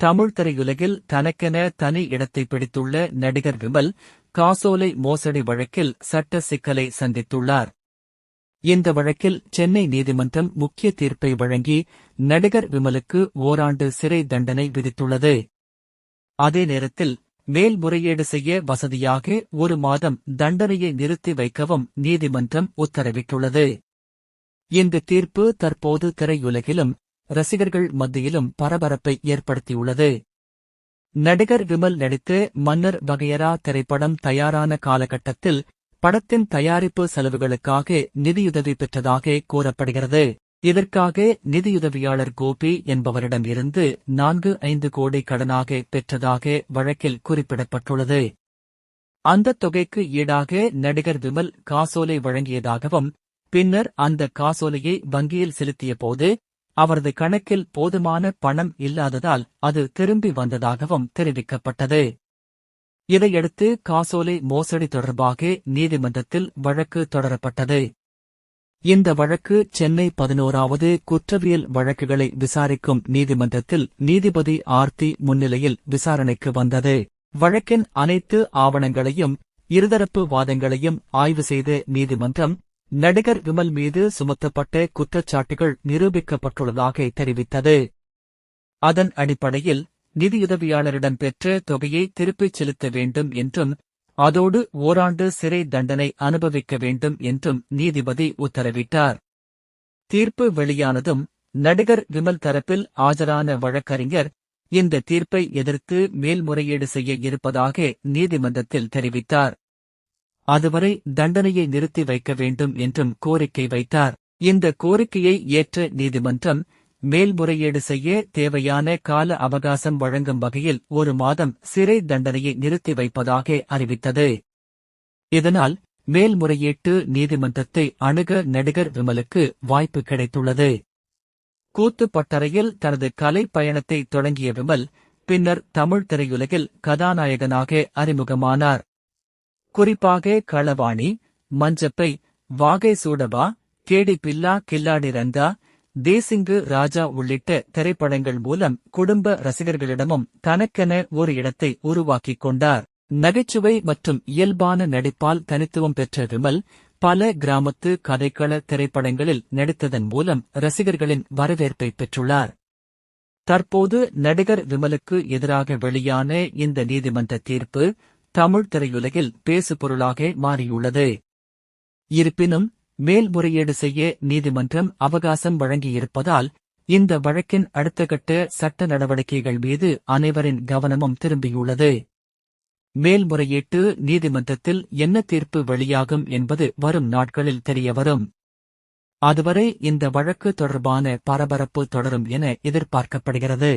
தமிழ் திரையுலகில் தனக்கென தனி இடத்தை பிடித்துள்ள நடிகர் விமல் காசோலை மோசடி வழக்கில் சட்ட சிக்கலை சந்தித்துள்ளார். இந்த வழக்கில் சென்னை நீதிமன்றம் முக்கிய தீர்ப்பை வழங்கி நடிகர் விமலுக்கு ஓராண்டு சிறை தண்டனை விதித்துள்ளது. அதே நேரத்தில் மேல்முறையீடு செய்ய வசதியாக 1 மாதம் தண்டனையை நிறுத்தி வைக்கவும் நீதிமன்றம் உத்தரவிட்டுள்ளது. இந்த தீர்ப்பு தற்போது திரையுலகிலும் ரசிகர்கள் மத்தியிலும் பரபரப்பை ஏற்படுத்தியுள்ளது. நடிகர் விமல் நடித்து மன்னர் வகையறா திரைப்படம் தயாரான காலகட்டத்தில் படத்தின் தயாரிப்பு செலவுகளுக்காக நிதியுதவி பெற்றதாக கூறப்படுகிறது. இதற்காக நிதியுதவியாளர் கோபி என்பவரிடம் இருந்து 4-5 கோடி கடனாக பெற்றதாக வழக்கில் குறிப்பிடப்பட்டுள்ளது. அந்த தொகைக்கு ஈடாக நடிகர் விமல் காசோலை வழங்கியதாகவும், பின்னர் அந்த காசோலையை வங்கியில் செலுத்தியபோது அவரது கணக்கில் போதுமான பணம் இல்லாததால் அது திரும்பி வந்ததாகவும் தெரிவிக்கப்பட்டது. இதையடுத்து காசோலை மோசடி தொடர்பாக நீதிமன்றத்தில் வழக்கு தொடரப்பட்டது. இந்த வழக்கு சென்னை 11வது குற்றவியல் வழக்குகளை விசாரிக்கும் நீதிமன்றத்தில் நீதிபதி ஆர்த்தி முன்னிலையில் விசாரணைக்கு வந்தது. வழக்கின் அனைத்து ஆவணங்களையும் இருதரப்பு வாதங்களையும் ஆய்வு செய்த நீதிமன்றம் நடிகர் விமல் மீது சுமத்தப்பட்ட குற்றச்சாட்டுகள் நிரூபிக்கப்பட்டுள்ளதாக தெரிவித்தது. அதன் அடிப்படையில் நிதியுதவியாளரிடம் பெற்ற தொகையை திருப்பிச் செலுத்த வேண்டும் என்றும், அதோடு ஓராண்டு சிறை தண்டனை அனுபவிக்க வேண்டும் என்றும் நீதிபதி உத்தரவிட்டார். தீர்ப்பு வெளியானதும் நடிகர் விமல் தரப்பில் ஆஜரான வழக்கறிஞர் இந்த தீர்ப்பை எதிர்த்து மேல்முறையீடு செய்ய இருப்பதாக நீதிமன்றத்தில் தெரிவித்தார். அதுவரை தண்டனையை நிறுத்தி வைக்க வேண்டும் என்றும் கோரிக்கை வைத்தார். இந்த கோரிக்கையை ஏற்ற நீதிமன்றம் மேல்முறையீடு செய்ய தேவையான கால அவகாசம் வழங்கும் வகையில் 1 மாதம் சிறை தண்டனையை நிறுத்தி வைப்பதாக அறிவித்தது. இதனால் மேல்முறையீட்டு நீதிமன்றத்தை அணுக நடிகர் விமலுக்கு வாய்ப்பு கிடைத்துள்ளது. கூத்துப்பட்டறையில் தனது கலை பயணத்தை தொடங்கிய விமல் பின்னர் தமிழ் திரையுலகில் கதாநாயகனாக அறிமுகமானார். குறிப்பாக களவாணி, மஞ்சப்பை, வாகை சூடவா, கேடி பில்லா கில்லாடி ரங்கா, தேசிங்கு ராஜா உள்ளிட்ட திரைப்படங்கள் மூலம் குடும்ப ரசிகர்களிடமும் தனக்கென ஒரு இடத்தை உருவாக்கிக் கொண்டார். நகைச்சுவை மற்றும் இயல்பான நடிப்பால் தனித்துவம் பெற்ற விமல் பல கிராமத்து கதைக்கள திரைப்படங்களில் நடித்ததன் மூலம் ரசிகர்களின் வரவேற்பை பெற்றுள்ளார். தற்போது நடிகர் விமலுக்கு எதிராக வெளியான இந்த நீதிமன்ற தீர்ப்பு தமிழ் திரையுலகில் பேசுபொருளாக மாறியுள்ளது. இருப்பினும் மேல்முறையீடு செய்ய நீதிமன்றம் அவகாசம் வழங்கியிருப்பதால் இந்த வழக்கின் அடுத்த கட்ட சட்ட நடவடிக்கைகள் மீது அனைவரின் கவனமும் திரும்பியுள்ளது. மேல்முறையீட்டு நீதிமன்றத்தில் என்ன தீர்ப்பு வெளியாகும் என்பது வரும் நாட்களில் தெரியவரும். அதுவரை இந்த வழக்கு தொடர்பான பரபரப்பு தொடரும் என எதிர்பார்க்கப்படுகிறது.